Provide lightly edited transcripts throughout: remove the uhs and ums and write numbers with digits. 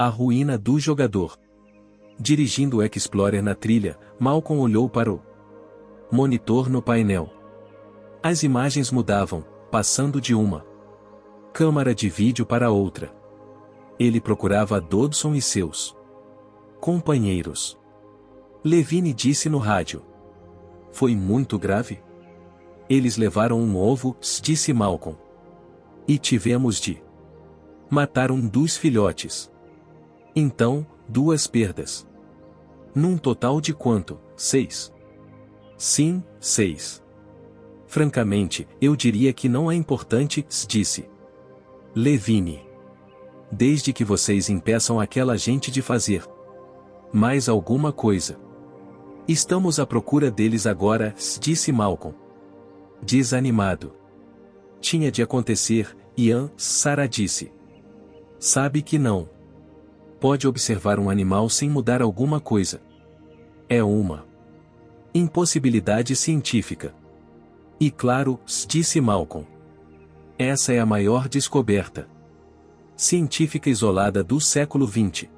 A ruína do jogador. Dirigindo o Explorer na trilha, Malcolm olhou para o monitor no painel. As imagens mudavam, passando de uma câmara de vídeo para outra. Ele procurava Dodson e seus companheiros. Levine disse no rádio. Foi muito grave? Eles levaram um ovo, disse Malcolm. E tivemos de matar um dos filhotes. Então, 2 perdas. Num total de quanto? 6. Sim, 6. Francamente, eu diria que não é importante, disse Levine. Desde que vocês impeçam aquela gente de fazer mais alguma coisa. Estamos à procura deles agora, disse Malcolm. Desanimado. Tinha de acontecer, Ian, Sarah disse. Sabe que não pode observar um animal sem mudar alguma coisa. É uma impossibilidade científica. E claro, disse Malcolm. Essa é a maior descoberta científica isolada do século XX.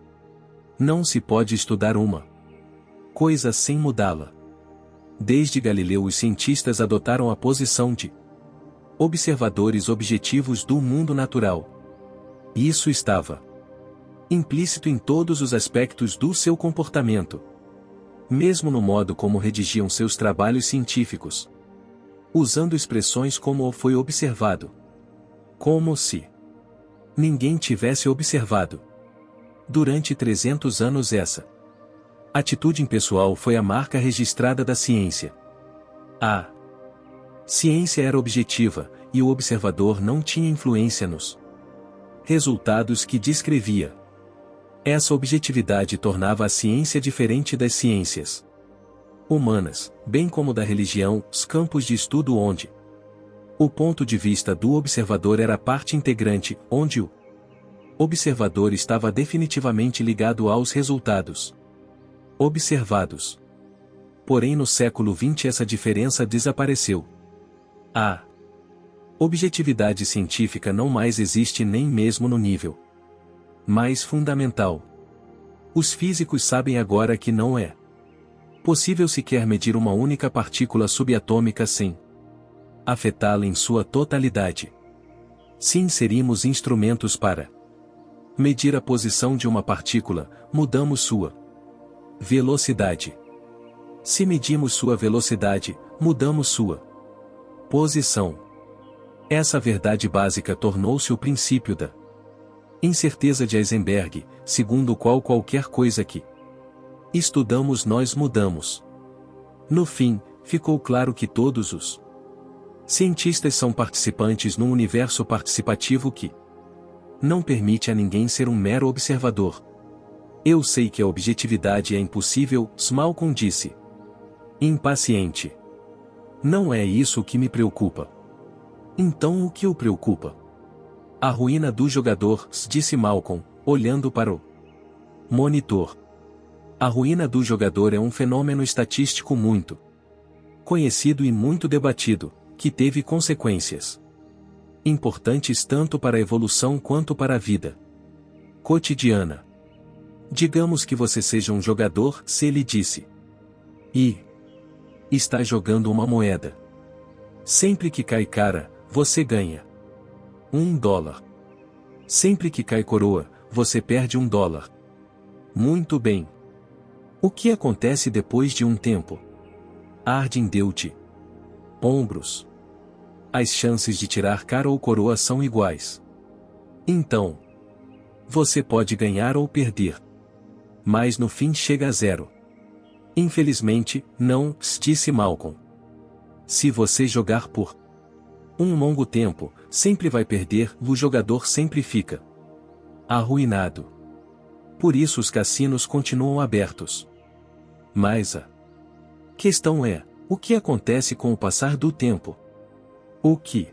Não se pode estudar uma coisa sem mudá-la. Desde Galileu os cientistas adotaram a posição de observadores objetivos do mundo natural. Isso estava implícito em todos os aspectos do seu comportamento. Mesmo no modo como redigiam seus trabalhos científicos. Usando expressões como o foi observado. Como se ninguém tivesse observado. Durante 300 anos essa atitude impessoal foi a marca registrada da ciência. A ciência era objetiva, e o observador não tinha influência nos resultados que descrevia. Essa objetividade tornava a ciência diferente das ciências humanas, bem como da religião, os campos de estudo onde o ponto de vista do observador era parte integrante, onde o observador estava definitivamente ligado aos resultados observados. Porém no século XX essa diferença desapareceu. A objetividade científica não mais existe nem mesmo no nível mais fundamental. Os físicos sabem agora que não é possível sequer medir uma única partícula subatômica sem afetá-la em sua totalidade. Se inserimos instrumentos para medir a posição de uma partícula, mudamos sua velocidade. Se medimos sua velocidade, mudamos sua posição. Essa verdade básica tornou-se o princípio da incerteza de Heisenberg, segundo o qual qualquer coisa que estudamos nós mudamos. No fim, ficou claro que todos os cientistas são participantes num universo participativo que não permite a ninguém ser um mero observador. Eu sei que a objetividade é impossível, Malcolm disse. Impaciente. Não é isso o que me preocupa. Então o que o preocupa? A ruína do jogador, disse Malcolm, olhando para o monitor. A ruína do jogador é um fenômeno estatístico muito conhecido e muito debatido, que teve consequências importantes tanto para a evolução quanto para a vida cotidiana. Digamos que você seja um jogador, se ele disse. E está jogando uma moeda. Sempre que cai cara, você ganha $1. Sempre que cai coroa, você perde $1. Muito bem. O que acontece depois de um tempo? Arden deu-te ombros. As chances de tirar cara ou coroa são iguais. Então, você pode ganhar ou perder. Mas no fim chega a 0. Infelizmente, não, disse Malcolm. Se você jogar por um longo tempo, sempre vai perder, o jogador sempre fica arruinado. Por isso os cassinos continuam abertos. Mas a questão é, o que acontece com o passar do tempo? O que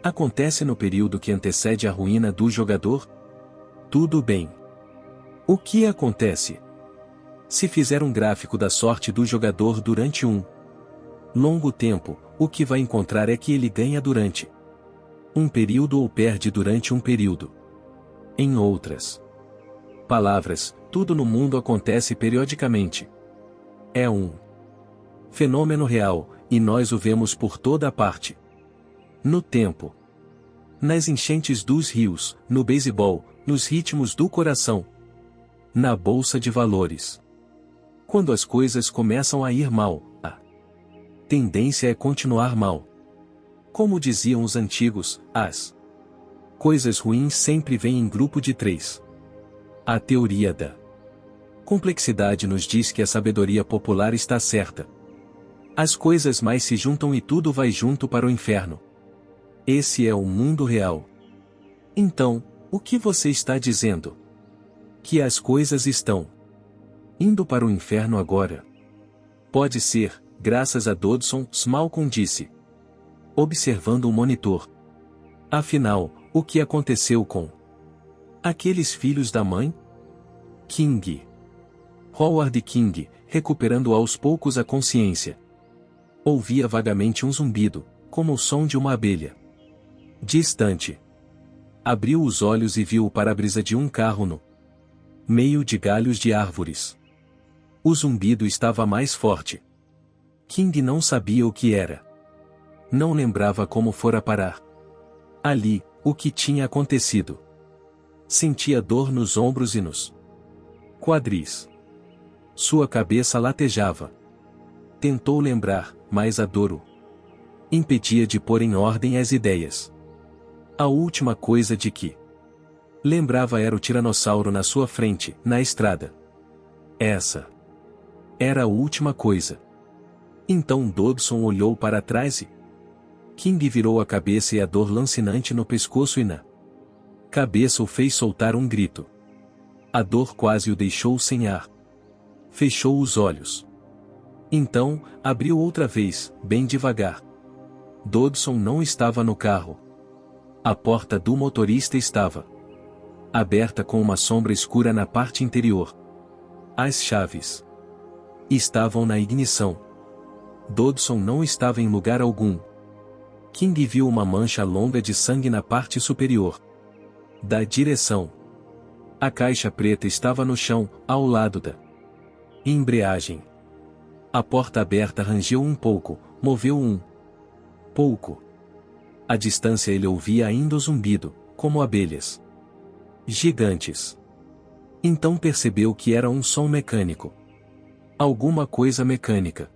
acontece no período que antecede a ruína do jogador? Tudo bem. O que acontece? Se fizer um gráfico da sorte do jogador durante um longo tempo, o que vai encontrar é que ele ganha durante um período ou perde durante um período. Em outras palavras, tudo no mundo acontece periodicamente. É um fenômeno real, e nós o vemos por toda a parte. No tempo. Nas enchentes dos rios, no beisebol, nos ritmos do coração. Na bolsa de valores. Quando as coisas começam a ir mal, a tendência é continuar mal. Como diziam os antigos, as coisas ruins sempre vêm em grupo de 3. A teoria da complexidade nos diz que a sabedoria popular está certa. As coisas mais se juntam e tudo vai junto para o inferno. Esse é o mundo real. Então, o que você está dizendo? Que as coisas estão indo para o inferno agora. Pode ser, graças a Dodson, Malcolm disse, observando o monitor. Afinal, o que aconteceu com aqueles filhos da mãe? King. Howard King, recuperando aos poucos a consciência. Ouvia vagamente um zumbido, como o som de uma abelha. Distante. Abriu os olhos e viu o para-brisa de um carro no meio de galhos de árvores. O zumbido estava mais forte. King não sabia o que era. Não lembrava como fora parar. Ali, o que tinha acontecido. Sentia dor nos ombros e nos quadris. Sua cabeça latejava. Tentou lembrar, mas a dor o impedia de pôr em ordem as ideias. A última coisa de que lembrava era o tiranossauro na sua frente, na estrada. Essa era a última coisa. Então Dodson olhou para trás e King virou a cabeça e a dor lancinante no pescoço e na cabeça o fez soltar um grito. A dor quase o deixou sem ar. Fechou os olhos. Então, abriu outra vez, bem devagar. Dodson não estava no carro. A porta do motorista estava aberta com uma sombra escura na parte interior. As chaves estavam na ignição. Dodson não estava em lugar algum. King viu uma mancha longa de sangue na parte superior da direção. A caixa preta estava no chão, ao lado da embreagem. A porta aberta rangeu um pouco, moveu um pouco. À distância ele ouvia ainda o zumbido, como abelhas gigantes. Então percebeu que era um som mecânico. Alguma coisa mecânica.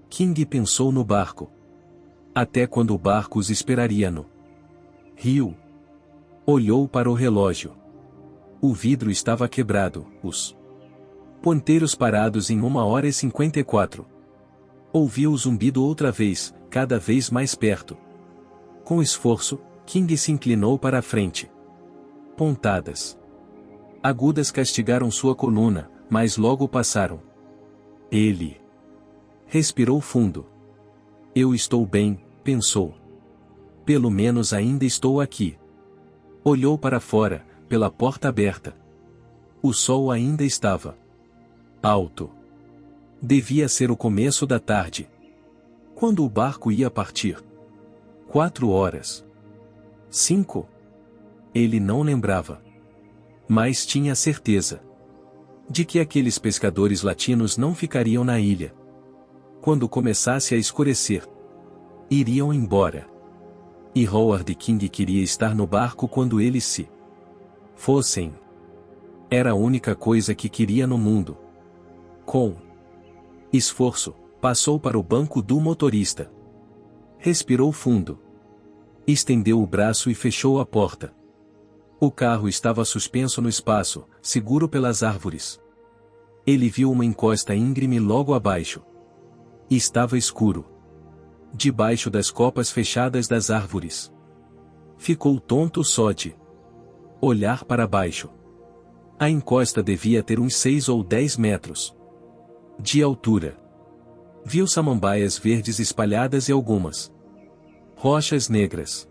King pensou no barco. Até quando o barco os esperaria no rio? Olhou para o relógio. O vidro estava quebrado, os ponteiros parados em 1h54. Ouviu o zumbido outra vez, cada vez mais perto. Com esforço, King se inclinou para a frente. Pontadas agudas castigaram sua coluna, mas logo passaram. Ele respirou fundo. Eu estou bem, pensou. Pelo menos ainda estou aqui. Olhou para fora, pela porta aberta. O sol ainda estava alto. Devia ser o começo da tarde. Quando o barco ia partir? 4 horas. 5? Ele não lembrava. Mas tinha certeza de que aqueles pescadores latinos não ficariam na ilha. Quando começasse a escurecer, iriam embora. E Howard King queria estar no barco quando eles se fossem. Era a única coisa que queria no mundo. Com esforço, passou para o banco do motorista. Respirou fundo. Estendeu o braço e fechou a porta. O carro estava suspenso no espaço, seguro pelas árvores. Ele viu uma encosta íngreme logo abaixo. Estava escuro. Debaixo das copas fechadas das árvores. Ficou tonto só de olhar para baixo. A encosta devia ter uns 6 ou 10 metros de altura. Viu samambaias verdes espalhadas e algumas rochas negras.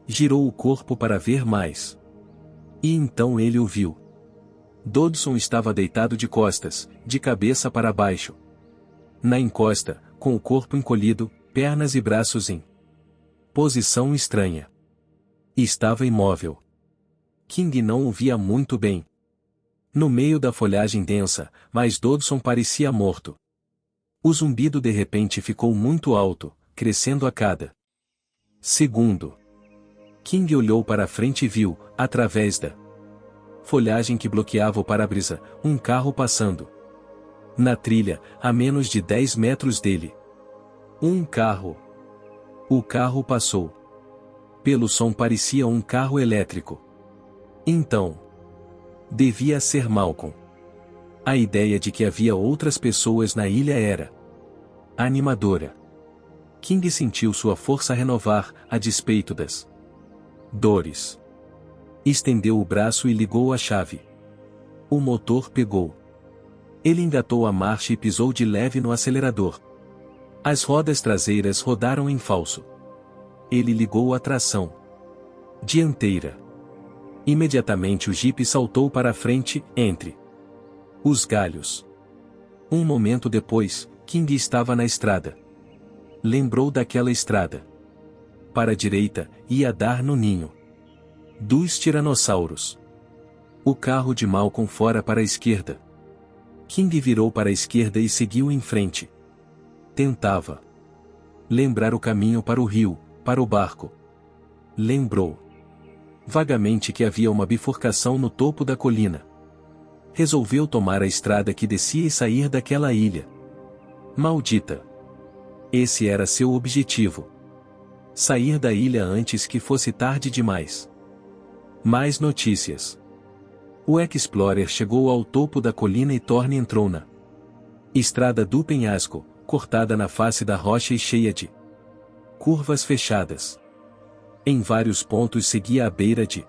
Girou o corpo para ver mais. E então ele o viu. Dodson estava deitado de costas, de cabeça para baixo. Na encosta, com o corpo encolhido, pernas e braços em posição estranha. Estava imóvel. King não o via muito bem. no meio da folhagem densa, mas Dodson parecia morto. O zumbido de repente ficou muito alto, crescendo a cada segundo. King olhou para a frente e viu, através da folhagem que bloqueava o para-brisa, um carro passando. Na trilha, a menos de 10 metros dele. Um carro. O carro passou. Pelo som parecia um carro elétrico. Então, devia ser Malcolm. A ideia de que havia outras pessoas na ilha era animadora. King sentiu sua força renovar, a despeito das dores. Estendeu o braço e ligou a chave. O motor pegou. Ele engatou a marcha e pisou de leve no acelerador. As rodas traseiras rodaram em falso. Ele ligou a tração dianteira. Imediatamente o jipe saltou para a frente, entre os galhos. Um momento depois, King estava na estrada. Lembrou daquela estrada. Para a direita, ia dar no ninho dos tiranossauros. O carro de Malcolm fora para a esquerda. King virou para a esquerda e seguiu em frente. Tentava lembrar o caminho para o rio, para o barco. Lembrou vagamente que havia uma bifurcação no topo da colina. Resolveu tomar a estrada que descia e sair daquela ilha. Maldita! Esse era seu objetivo. Sair da ilha antes que fosse tarde demais. Mais notícias. O Explorer chegou ao topo da colina e Thorne entrou na estrada do penhasco, cortada na face da rocha e cheia de curvas fechadas. Em vários pontos seguia a beira de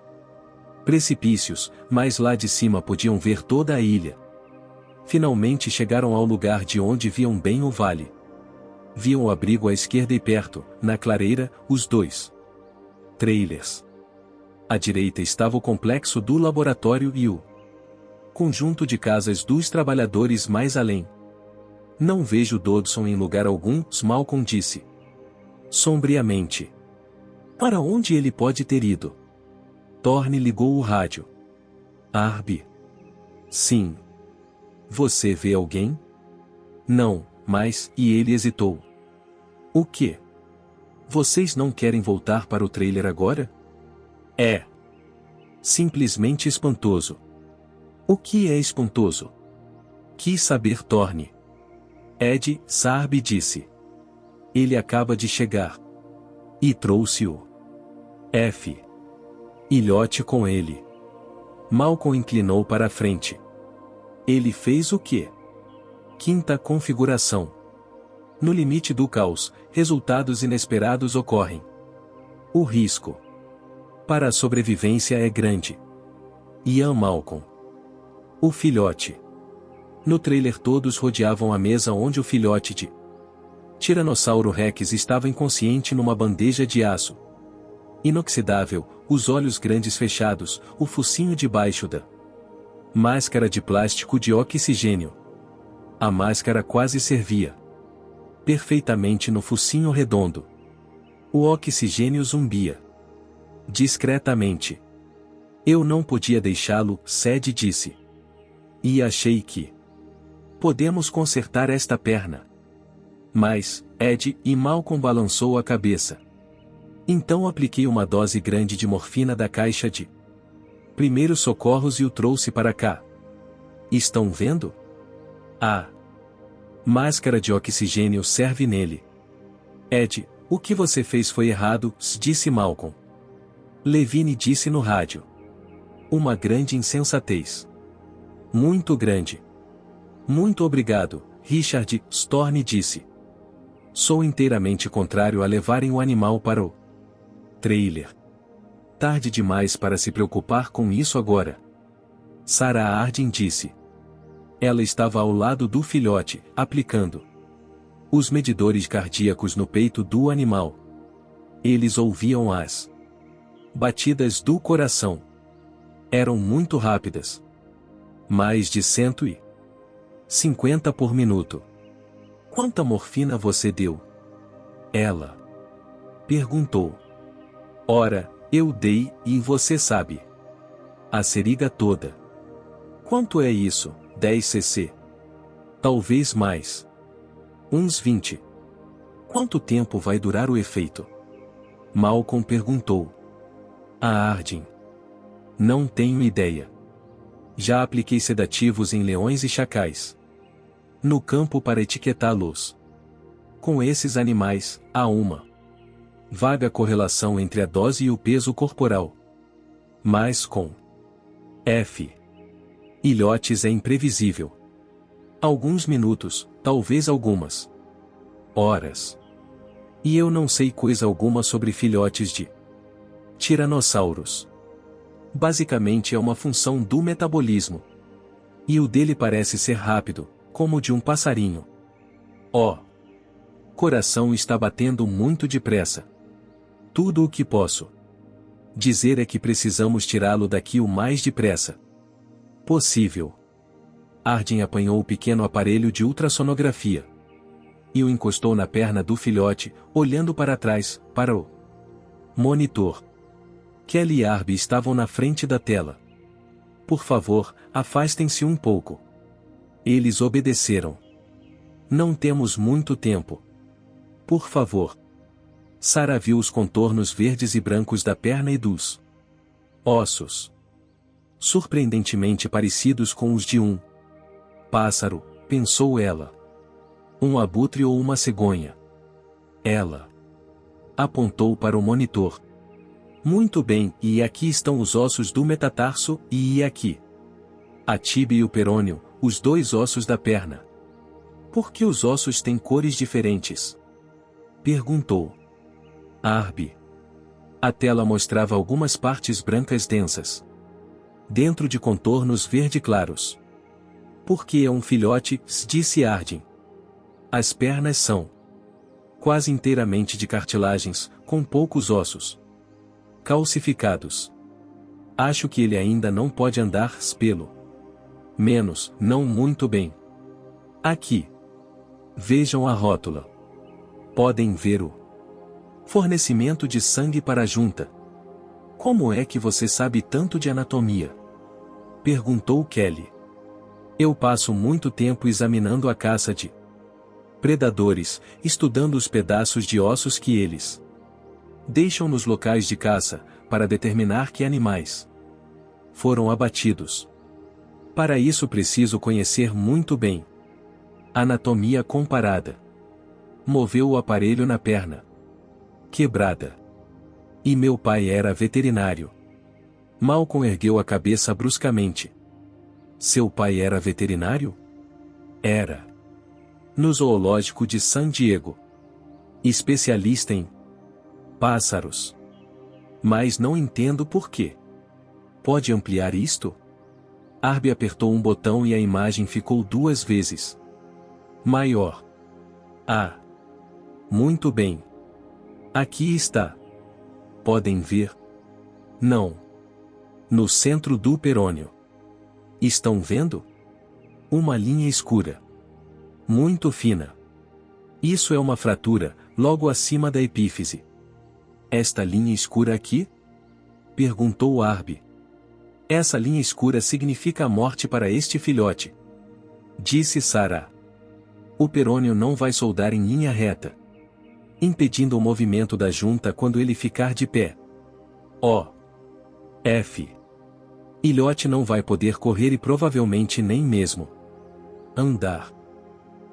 precipícios, mas lá de cima podiam ver toda a ilha. Finalmente chegaram ao lugar de onde viam bem o vale. Viam o abrigo à esquerda e perto, na clareira, os dois trailers. À direita estava o complexo do laboratório e o conjunto de casas dos trabalhadores mais além. Não vejo Dodson em lugar algum, Malcolm disse sombriamente. Para onde ele pode ter ido? Thorne ligou o rádio. Arby. Sim. Você vê alguém? Não, mas, e ele hesitou. O quê? Vocês não querem voltar para o trailer agora? É simplesmente espantoso. O que é espantoso? Quis saber Thorne. Ed, Sarby disse. Ele acaba de chegar. E trouxe-o. F. Ilhote com ele. Malcolm inclinou para a frente. Ele fez o quê? Quinta configuração. No limite do caos, resultados inesperados ocorrem. O risco para a sobrevivência é grande. Ian Malcolm. O filhote. No trailer todos rodeavam a mesa onde o filhote de Tiranossauro Rex estava inconsciente numa bandeja de aço inoxidável, os olhos grandes fechados, o focinho debaixo da máscara de plástico de oxigênio. A máscara quase servia perfeitamente no focinho redondo. O oxigênio zumbia discretamente. Eu não podia deixá-lo, Sed disse. E achei que podemos consertar esta perna. Mas, Ed, e Malcolm balançou a cabeça. Então apliquei uma dose grande de morfina da caixa de primeiros socorros e o trouxe para cá. Estão vendo? A máscara de oxigênio serve nele. Ed, o que você fez foi errado, disse Malcolm. Levine disse no rádio. Uma grande insensatez. Muito grande. Muito obrigado, Richard, Thorne disse. Sou inteiramente contrário a levarem o animal para o trailer. Tarde demais para se preocupar com isso agora. Sarah Harding disse. Ela estava ao lado do filhote, aplicando os medidores cardíacos no peito do animal. Eles ouviam as batidas do coração. Eram muito rápidas. Mais de 150 por minuto. Quanta morfina você deu? Ela perguntou. Ora, eu dei, e você sabe. A seringa toda. Quanto é isso? 10 cc. Talvez mais. Uns 20. Quanto tempo vai durar o efeito? Malcolm perguntou. A Hardin. Não tenho ideia. Já apliquei sedativos em leões e chacais. No campo para etiquetá-los. Com esses animais, há uma vaga correlação entre a dose e o peso corporal. Mas com ilhotes é imprevisível. Alguns minutos, talvez algumas horas. E eu não sei coisa alguma sobre filhotes de tiranossauros. Basicamente é uma função do metabolismo. E o dele parece ser rápido, como o de um passarinho. Coração está batendo muito depressa. Tudo o que posso dizer é que precisamos tirá-lo daqui o mais depressa possível. Hardin apanhou o pequeno aparelho de ultrassonografia e o encostou na perna do filhote, olhando para trás, para o monitor. Kelly e Arby estavam na frente da tela. Por favor, afastem-se um pouco. Eles obedeceram. Não temos muito tempo. Por favor. Sarah viu os contornos verdes e brancos da perna e dos ossos. Surpreendentemente parecidos com os de um pássaro, pensou ela. Um abutre ou uma cegonha. Ela apontou para o monitor. Muito bem, e aqui estão os ossos do metatarso, e aqui a tíbia e o perônio, os dois ossos da perna. Por que os ossos têm cores diferentes? Perguntou Arby. A tela mostrava algumas partes brancas densas, dentro de contornos verde claros. Porque é um filhote, disse Hardin. As pernas são quase inteiramente de cartilagens, com poucos ossos calcificados. Acho que ele ainda não pode andar, pelo menos, não muito bem. Aqui. Vejam a rótula. Podem ver o fornecimento de sangue para a junta. Como é que você sabe tanto de anatomia? Perguntou Kelly. Eu passo muito tempo examinando a caça de predadores, estudando os pedaços de ossos que eles deixam nos locais de caça, para determinar que animais foram abatidos. Para isso preciso conhecer muito bem anatomia comparada. Moveu o aparelho na perna quebrada. E meu pai era veterinário. Malcolm ergueu a cabeça bruscamente. Seu pai era veterinário? Era. No zoológico de San Diego. Especialista em pássaros. Mas não entendo por quê. Pode ampliar isto? Arby apertou um botão e a imagem ficou 2 vezes maior. Ah! Muito bem. Aqui está. Podem ver? Não. No centro do perônio. Estão vendo? Uma linha escura. Muito fina. Isso é uma fratura, logo acima da epífise. Esta linha escura aqui? Perguntou Arby. Essa linha escura significa a morte para este filhote. Disse Sarah. O perônio não vai soldar em linha reta, impedindo o movimento da junta quando ele ficar de pé. Ilhote não vai poder correr e provavelmente nem mesmo andar.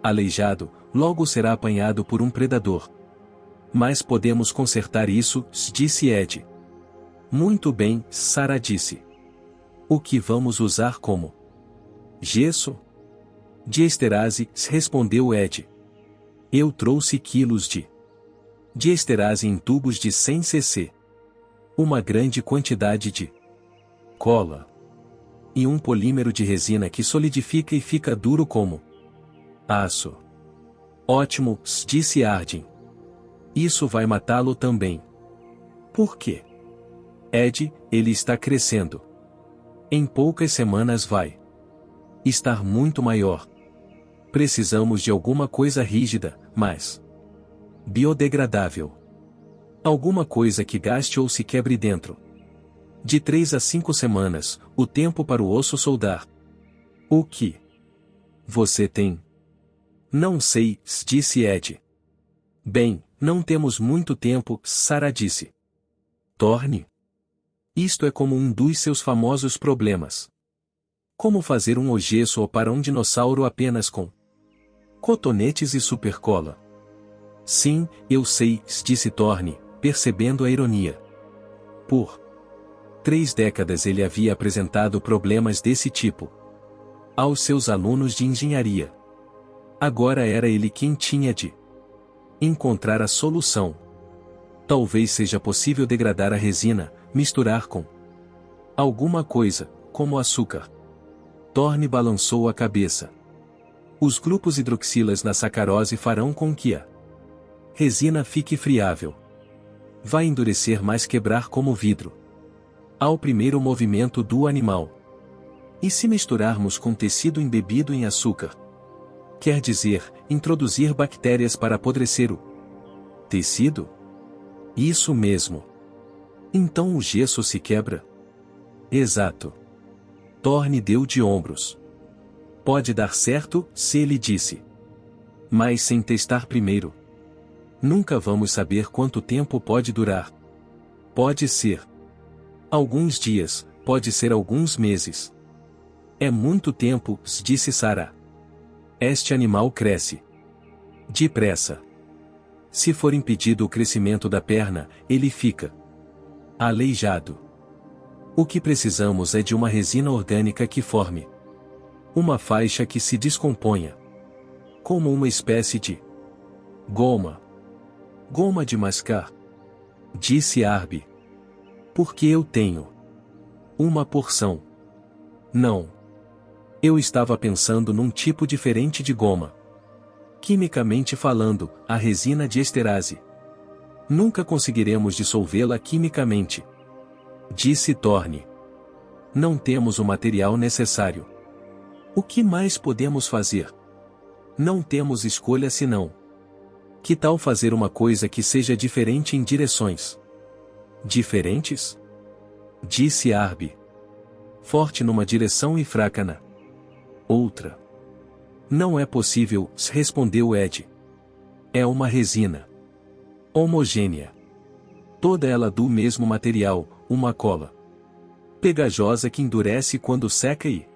Aleijado, logo será apanhado por um predador. Mas podemos consertar isso, disse Ed. Muito bem, Sarah disse. O que vamos usar como gesso? Diesterase, respondeu Ed. Eu trouxe quilos de diesterase em tubos de 100 cc. Uma grande quantidade de cola. E um polímero de resina que solidifica e fica duro como aço. Ótimo, disse Hardin. Isso vai matá-lo também. Por quê? Ed, ele está crescendo. Em poucas semanas vai estar muito maior. Precisamos de alguma coisa rígida, mas biodegradável. Alguma coisa que gaste ou se quebre dentro de 3 a 5 semanas, o tempo para o osso soldar. O que você tem? Não sei, disse Ed. Bem, não temos muito tempo, Sarah disse. Thorne? Isto é como um dos seus famosos problemas. Como fazer um ogesso para um dinossauro apenas com cotonetes e supercola? Sim, eu sei, disse Thorne, percebendo a ironia. Por 3 décadas ele havia apresentado problemas desse tipo aos seus alunos de engenharia. Agora era ele quem tinha de encontrar a solução. Talvez seja possível degradar a resina, misturar com alguma coisa, como açúcar. Thorne balançou a cabeça. Os grupos hidroxilas na sacarose farão com que a resina fique friável. Vai endurecer mais, quebrar como vidro ao primeiro movimento do animal. E se misturarmos com tecido embebido em açúcar? Quer dizer, introduzir bactérias para apodrecer o tecido? Isso mesmo. Então o gesso se quebra? Exato. Thorne deu de ombros. Pode dar certo, se ele disse. Mas sem testar primeiro. Nunca vamos saber quanto tempo pode durar. Pode ser alguns dias, pode ser alguns meses. É muito tempo, disse Sarah. Este animal cresce depressa. Se for impedido o crescimento da perna, ele fica aleijado. O que precisamos é de uma resina orgânica que forme uma faixa que se descomponha, como uma espécie de goma. Goma de mascar, disse Arby. Porque eu tenho uma porção. Não. Eu estava pensando num tipo diferente de goma. Quimicamente falando, a resina de esterase. Nunca conseguiremos dissolvê-la quimicamente, disse Thorne. Não temos o material necessário. O que mais podemos fazer? Não temos escolha senão. Que tal fazer uma coisa que seja diferente em direções diferentes? Disse Arby. Forte numa direção e fraca na outra. Não é possível, respondeu Ed. É uma resina homogênea. Toda ela do mesmo material, uma cola pegajosa que endurece quando seca e...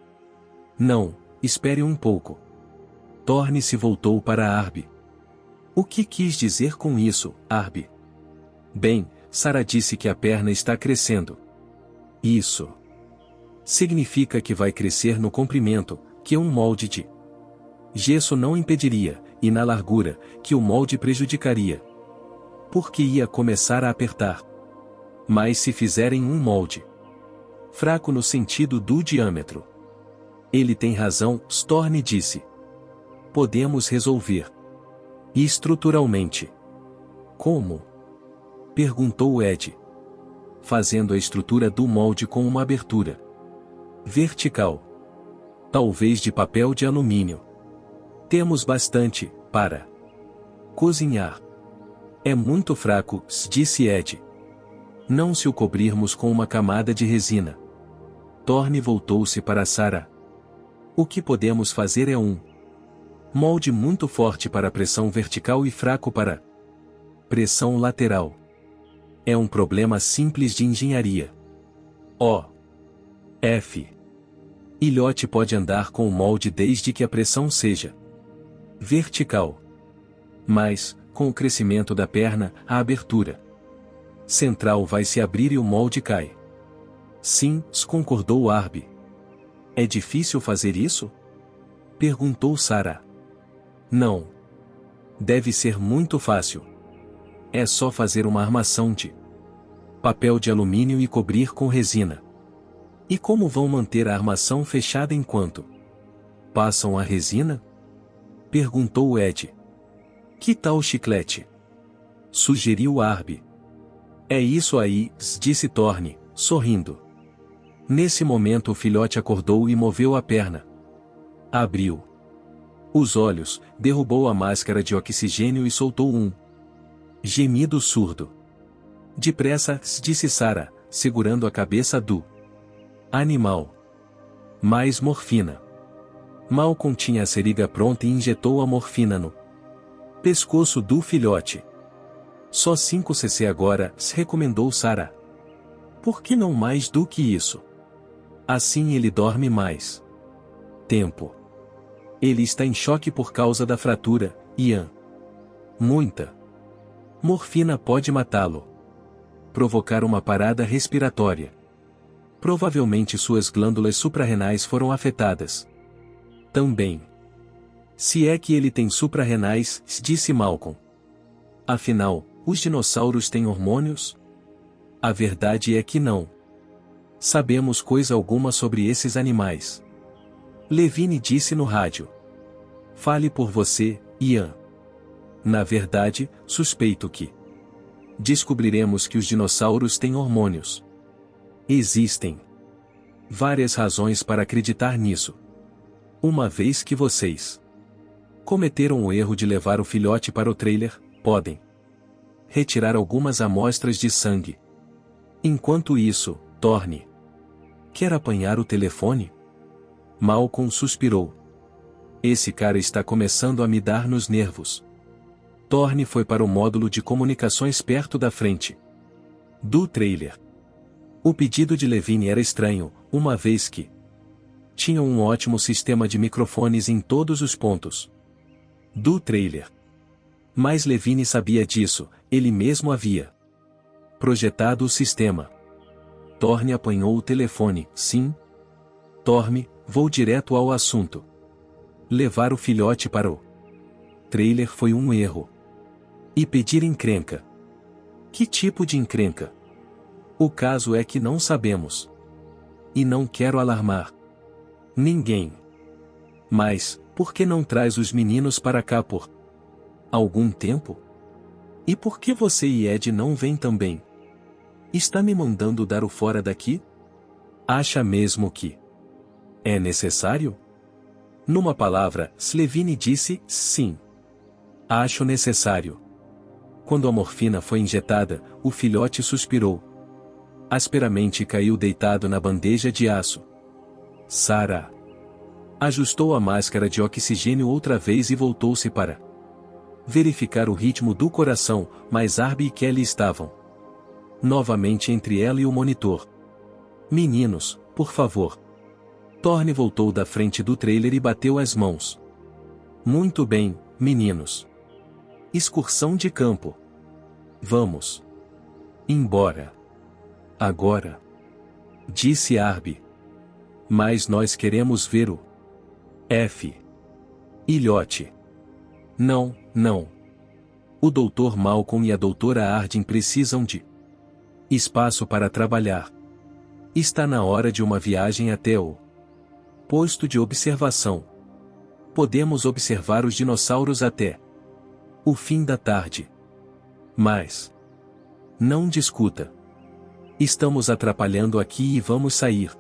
Não, espere um pouco. Thorne se voltou para Arby. O que quis dizer com isso, Arby? Bem, Sarah disse que a perna está crescendo. Isso significa que vai crescer no comprimento, que um molde de gesso não impediria, e na largura, que o molde prejudicaria. Porque ia começar a apertar. Mas se fizerem um molde fraco no sentido do diâmetro. Ele tem razão, Thorne disse. Podemos resolver. Estruturalmente. Como? Perguntou Ed. Fazendo a estrutura do molde com uma abertura vertical. Talvez de papel de alumínio. Temos bastante, para cozinhar. É muito fraco, disse Ed. Não se o cobrirmos com uma camada de resina. Thorne voltou-se para Sarah. O que podemos fazer é um molde muito forte para pressão vertical e fraco para pressão lateral. É um problema simples de engenharia. F. Ilhote pode andar com o molde desde que a pressão seja vertical. Mas, com o crescimento da perna, a abertura central vai se abrir e o molde cai. Sim, concordou Arby. É difícil fazer isso? Perguntou Sarah. Não. Deve ser muito fácil. É só fazer uma armação de papel de alumínio e cobrir com resina. E como vão manter a armação fechada enquanto passam a resina? Perguntou Ed. Que tal chiclete? Sugeriu Arby. É isso aí, disse Thorne, sorrindo. Nesse momento o filhote acordou e moveu a perna. Abriu os olhos, derrubou a máscara de oxigênio e soltou um gemido surdo. Depressa, disse Sarah, segurando a cabeça do animal. Mais morfina. Malcolm tinha a seringa pronta e injetou a morfina no pescoço do filhote. Só 5 cc agora, se recomendou Sarah. Por que não mais do que isso? Assim ele dorme mais tempo. Ele está em choque por causa da fratura, Ian. Muita morfina pode matá-lo. Provocar uma parada respiratória. Provavelmente suas glândulas suprarrenais foram afetadas. Também. Se é que ele tem suprarrenais, disse Malcolm. Afinal, os dinossauros têm hormônios? A verdade é que não. Sabemos coisa alguma sobre esses animais. Levine disse no rádio. Fale por você, Ian. Na verdade, suspeito que descobriremos que os dinossauros têm hormônios. Existem várias razões para acreditar nisso. Uma vez que vocês cometeram o erro de levar o filhote para o trailer, podem retirar algumas amostras de sangue. Enquanto isso, Thorne quer apanhar o telefone? Malcolm suspirou. Esse cara está começando a me dar nos nervos. Thorne foi para o módulo de comunicações perto da frente do trailer. O pedido de Levine era estranho, uma vez que tinham um ótimo sistema de microfones em todos os pontos do trailer. Mas Levine sabia disso, ele mesmo havia projetado o sistema. Thorne apanhou o telefone, sim? Thorne, vou direto ao assunto. Levar o filhote para o trailer foi um erro. E pedir encrenca. Que tipo de encrenca? O caso é que não sabemos. E não quero alarmar ninguém. Mas, por que não traz os meninos para cá por algum tempo? E por que você e Ed não vêm também? Está me mandando dar o fora daqui? Acha mesmo que é necessário? Numa palavra, Levine disse, sim. Acho necessário. Quando a morfina foi injetada, o filhote suspirou. Asperamente caiu deitado na bandeja de aço. Sarah ajustou a máscara de oxigênio outra vez e voltou-se para verificar o ritmo do coração, mas Arby e Kelly estavam novamente entre ela e o monitor. Meninos, por favor. Thorne voltou da frente do trailer e bateu as mãos. Muito bem, meninos. Excursão de campo. Vamos embora. Agora. Disse Arby. Mas nós queremos ver o F. Ilhote. Não, não. O Dr. Malcolm e a Dra. Harding precisam de espaço para trabalhar. Está na hora de uma viagem até o posto de observação. Podemos observar os dinossauros até o fim da tarde. Mas não discuta. Estamos atrapalhando aqui e vamos sair.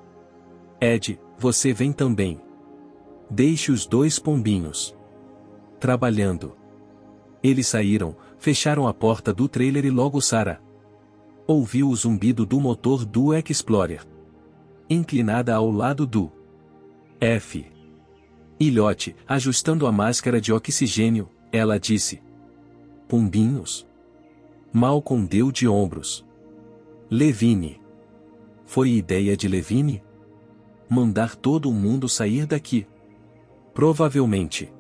Ed, você vem também. Deixe os 2 pombinhos trabalhando. Eles saíram, fecharam a porta do trailer e logo Sarah ouviu o zumbido do motor do Explorer. Inclinada ao lado do F. Ilhote, ajustando a máscara de oxigênio, ela disse. Pombinhos? Malcolm deu de ombros. Levine. Foi ideia de Levine? Mandar todo mundo sair daqui. Provavelmente.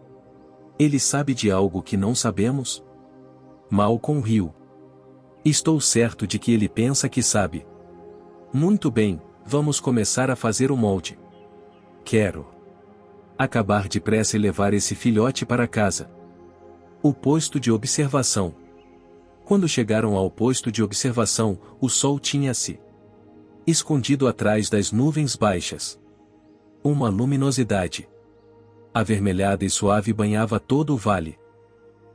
Ele sabe de algo que não sabemos? Malcolm riu. Estou certo de que ele pensa que sabe. Muito bem, vamos começar a fazer o molde. Quero acabar depressa e levar esse filhote para casa. O posto de observação. Quando chegaram ao posto de observação, o sol tinha se escondido atrás das nuvens baixas. Uma luminosidade avermelhada e suave banhava todo o vale.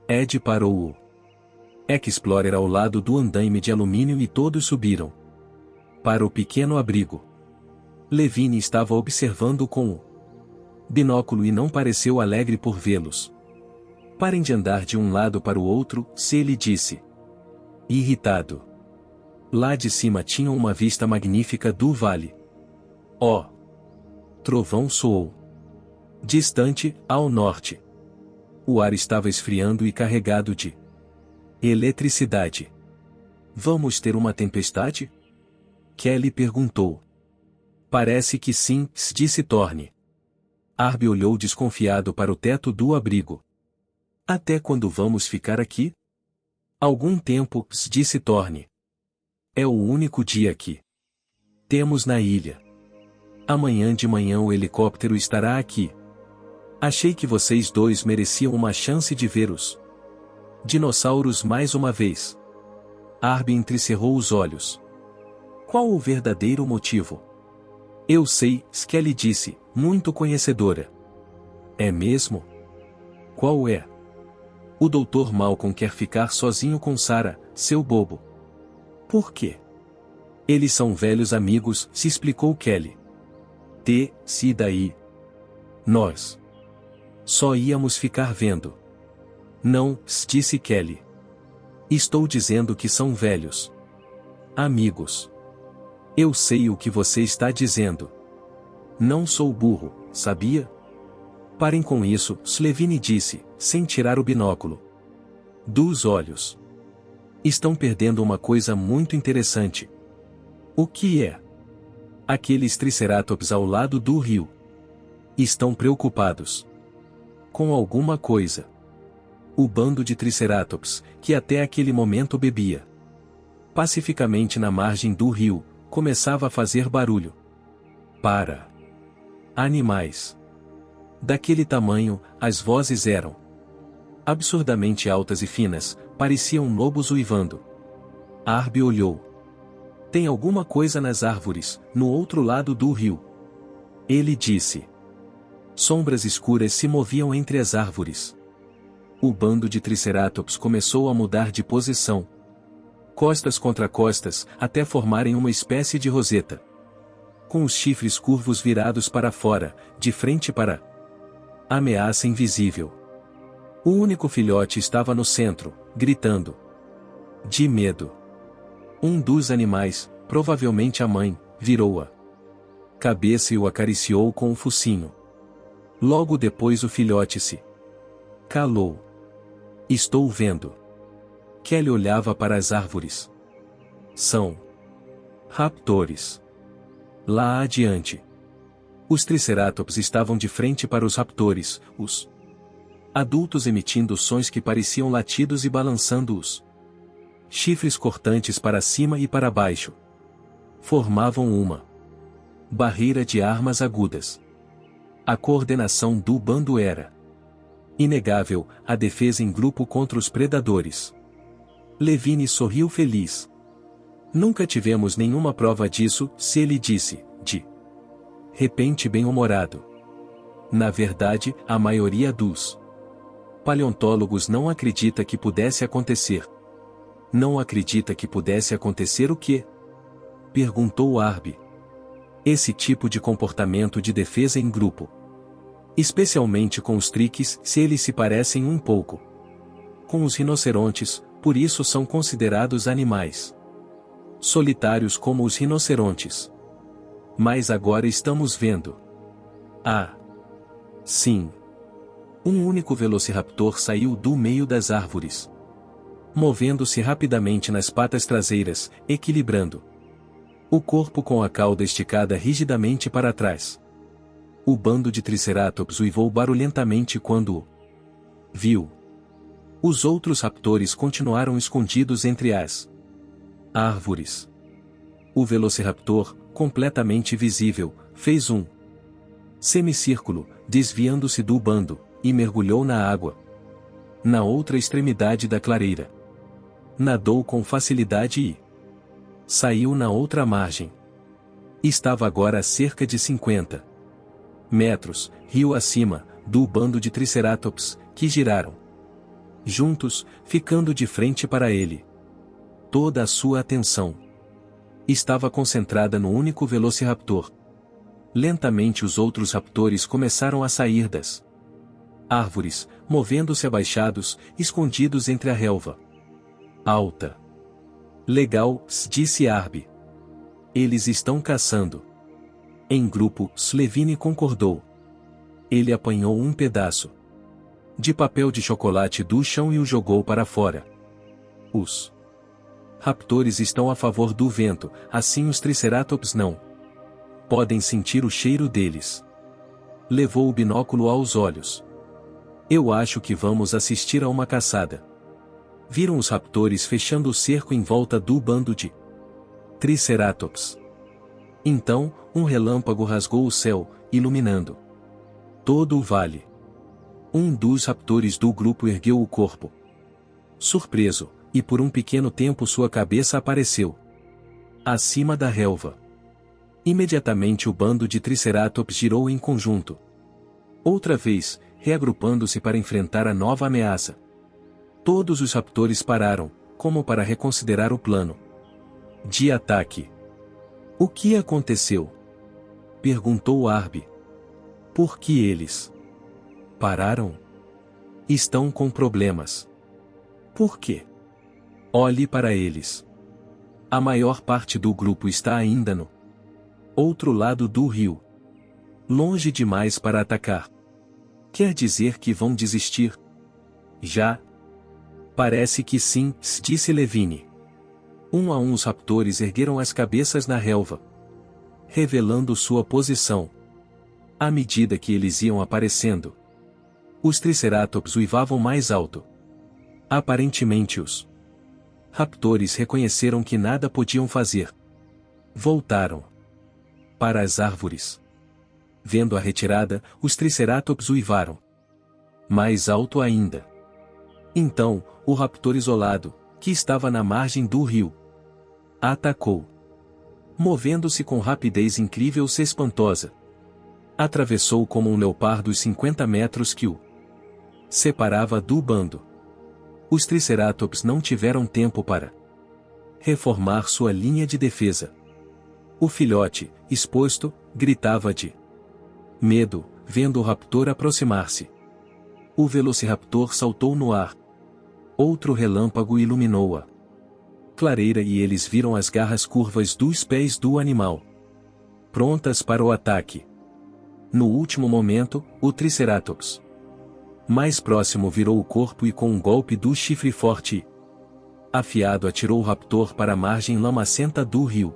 Ed parou o Explorer ao lado do andaime de alumínio e todos subiram para o pequeno abrigo. Levine estava observando com o binóculo e não pareceu alegre por vê-los. Parem de andar de um lado para o outro, se ele disse. Irritado. Lá de cima tinham uma vista magnífica do vale. Oh! Trovão soou. Distante, ao norte. O ar estava esfriando e carregado de eletricidade. Vamos ter uma tempestade? Kelly perguntou. Parece que sim, disse Thorne. Arby olhou desconfiado para o teto do abrigo. Até quando vamos ficar aqui? Algum tempo, disse Thorne. É o único dia que temos na ilha. Amanhã de manhã o helicóptero estará aqui. Achei que vocês dois mereciam uma chance de ver os dinossauros mais uma vez. Arby entrecerrou os olhos. Qual o verdadeiro motivo? Eu sei, Skelly disse, muito conhecedora. É mesmo? Qual é? O Dr. Malcolm quer ficar sozinho com Sarah, seu bobo. Por quê? Eles são velhos amigos, se explicou Kelly. Se daí? Nós só íamos ficar vendo. Não, disse Kelly. Estou dizendo que são velhos amigos. Eu sei o que você está dizendo. Não sou burro, sabia? Parem com isso, Slevine disse, sem tirar o binóculo dos olhos. Estão perdendo uma coisa muito interessante. O que é? Aqueles triceratops ao lado do rio estão preocupados com alguma coisa. O bando de triceratops, que até aquele momento bebia pacificamente na margem do rio, começava a fazer barulho. Para animais daquele tamanho, as vozes eram absurdamente altas e finas, pareciam lobos uivando. Arby olhou. Tem alguma coisa nas árvores, no outro lado do rio. Ele disse. Sombras escuras se moviam entre as árvores. O bando de triceratops começou a mudar de posição. Costas contra costas, até formarem uma espécie de roseta. Com os chifres curvos virados para fora, de frente para a ameaça invisível. O único filhote estava no centro, gritando. De medo. Um dos animais, provavelmente a mãe, virou a cabeça e o acariciou com o focinho. Logo depois o filhote se calou. Estou vendo. Kelly olhava para as árvores. São raptores. Lá adiante. Os triceratops estavam de frente para os raptores, os adultos emitindo sons que pareciam latidos e balançando os chifres cortantes para cima e para baixo. Formavam uma barreira de armas agudas. A coordenação do bando era inegável, a defesa em grupo contra os predadores. Levine sorriu feliz. Nunca tivemos nenhuma prova disso, se ele disse, de repente bem-humorado. Na verdade, a maioria dos paleontólogos não acredita que pudesse acontecer. Não acredita que pudesse acontecer o quê? Perguntou Arby. Esse tipo de comportamento de defesa em grupo. Especialmente com os triques, se eles se parecem um pouco com os rinocerontes, por isso são considerados animais solitários como os rinocerontes. Mas agora estamos vendo. Ah! Sim. Um único velociraptor saiu do meio das árvores, movendo-se rapidamente nas patas traseiras, equilibrando o corpo com a cauda esticada rigidamente para trás. O bando de triceratops uivou barulhentamente quando o viu. Os outros raptores continuaram escondidos entre as árvores. O velociraptor, completamente visível, fez um semicírculo, desviando-se do bando, e mergulhou na água. Na outra extremidade da clareira. Nadou com facilidade e saiu na outra margem. Estava agora a cerca de 50 metros, rio acima, do bando de triceratops, que giraram juntos, ficando de frente para ele. Toda a sua atenção estava concentrada no único velociraptor. Lentamente os outros raptores começaram a sair das árvores, movendo-se abaixados, escondidos entre a relva alta. Legal, disse Arby. Eles estão caçando. Em grupo, Slevine concordou. Ele apanhou um pedaço de papel de chocolate do chão e o jogou para fora. Os raptores estão a favor do vento, assim os triceratops não. Podem sentir o cheiro deles. Levou o binóculo aos olhos. Eu acho que vamos assistir a uma caçada. Viram os raptores fechando o cerco em volta do bando de triceratops. Então, um relâmpago rasgou o céu, iluminando todo o vale. Um dos raptores do grupo ergueu o corpo, surpreso, e por um pequeno tempo sua cabeça apareceu acima da relva. Imediatamente o bando de triceratops girou em conjunto. Outra vez, reagrupando-se para enfrentar a nova ameaça. Todos os raptores pararam, como para reconsiderar o plano de ataque. O que aconteceu? Perguntou Arby. Por que eles pararam? Estão com problemas. Por quê? Olhe para eles. A maior parte do grupo está ainda no outro lado do rio. Longe demais para atacar. Quer dizer que vão desistir? Já? Parece que sim, disse Levine. Um a um os raptores ergueram as cabeças na relva, revelando sua posição. À medida que eles iam aparecendo, os triceratops uivavam mais alto. Aparentemente os raptores reconheceram que nada podiam fazer. Voltaram para as árvores. Vendo a retirada, os triceratops uivaram mais alto ainda. Então, o raptor isolado, que estava na margem do rio, atacou. Movendo-se com rapidez incrível e espantosa, atravessou como um leopardo os 50 metros que o separava do bando. Os triceratops não tiveram tempo para reformar sua linha de defesa. O filhote, exposto, gritava de medo, vendo o raptor aproximar-se. O velociraptor saltou no ar. Outro relâmpago iluminou-a clareira e eles viram as garras curvas dos pés do animal, prontas para o ataque. No último momento, o triceratops mais próximo virou o corpo e com um golpe do chifre forte e afiado atirou o raptor para a margem lamacenta do rio.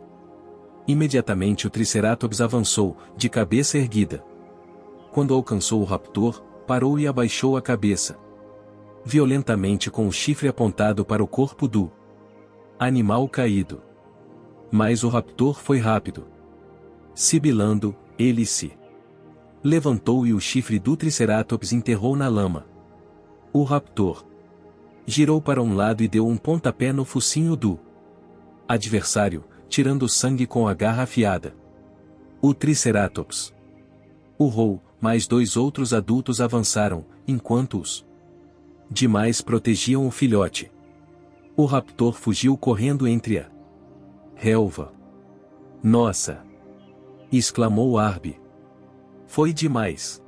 Imediatamente o triceratops avançou, de cabeça erguida. Quando alcançou o raptor, parou e abaixou a cabeça violentamente com o chifre apontado para o corpo do animal caído. Mas o raptor foi rápido. Sibilando, ele se levantou e o chifre do triceratops enterrou na lama. O raptor girou para um lado e deu um pontapé no focinho do adversário, tirando sangue com a garra afiada. O triceratops urrou, mas 2 outros adultos avançaram, enquanto os demais protegiam o filhote. O raptor fugiu correndo entre a relva. Nossa! Exclamou Arby. Foi demais.